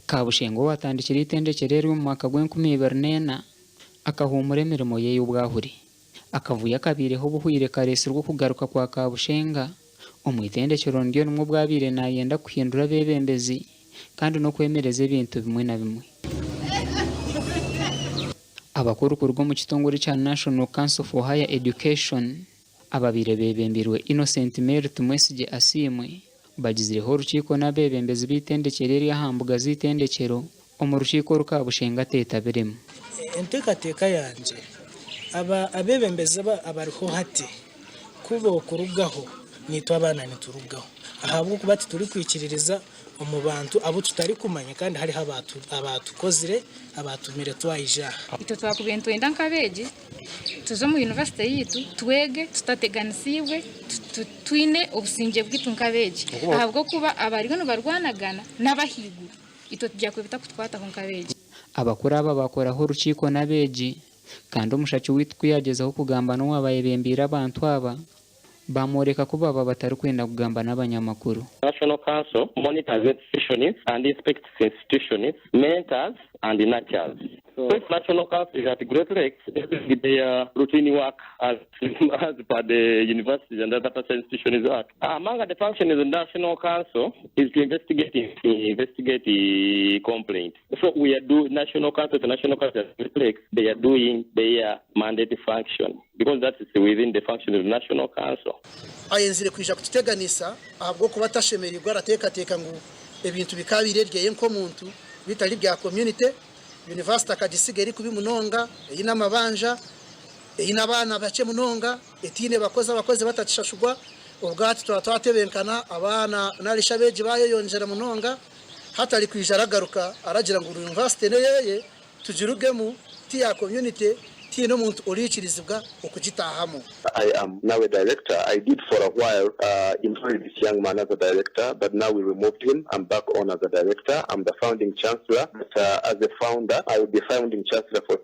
Kabushengo watandikira itendekero mu mwaka gw'2024 akahumura emirimo ye y'ubwahuri akavuya kabireho buhwire karesi rwo kugaruka kwa Kabushenga omwitendekero ndyo numwe bwabire nayenda kuhindura bebembezi kandi no kwemereza ibintu bimwe na bimwe. Abakuru kurwo mu kitongore cya National Council for Higher Education ababire bebembirwe Innocent Merit Mwesige Asimwe bagizireho urukiko n'abebembezi b'itendekero yahambuga z'itendekero mu rukiko rukabushenga tetabiremo. Entekateka yanje abebembezi abariho hati kubo kurugaho nitwa abana niturugaho ahabwo kuba turi kwikiririza mu bantu abo tutari kumanya kandi hari abatukozire abatumire twayija ito twakubento enda nkabeje tuzo mu university yitu twege tutateganisiwe twine obusinge bwitu nkabeje ahabwo kuba abari no barwanagana n'abahiguru ito tujya kwibita kutwata nkabeje. Abakuru aba bakoraho urukiko n'abeji kandi umushaki witwa yagezaho kugamba no wabayebembira abantu aba bamoreka kuba batari kwenda kugamba n'abanyamakuru. National Council monitors institutions and inspects institutions, mentors and nurtures. So National Council is at great length with their routine work as per the universities and other institutions work. Among the functions of the National Council is to investigate complaints. So we are doing National Council to National Council reflects they are doing their mandatory function because that is within the function of the National Council. Ayenzire kwija kuteganisa ahabwo kuba tashemerirwa aratekateka ngo ebintu bikabirerye nko muntu bitari bya community university akagisigeri kubi munonga ina mabanja ina bana bace munonga etine bakoze batacishashugwa ubwati twatatebenkana abana narishabeje bayonjera munonga hatari kwijaragaruka aragira ngo university neyeye tujirugemu ti ya community tino muntu orichirizibwa okugitahamo. I am now a director. I did for a while employ this young man as a director, but now we removed him. I'm back on as a director. I'm the founding chancellor. But as a founder, I will be founding chancellor for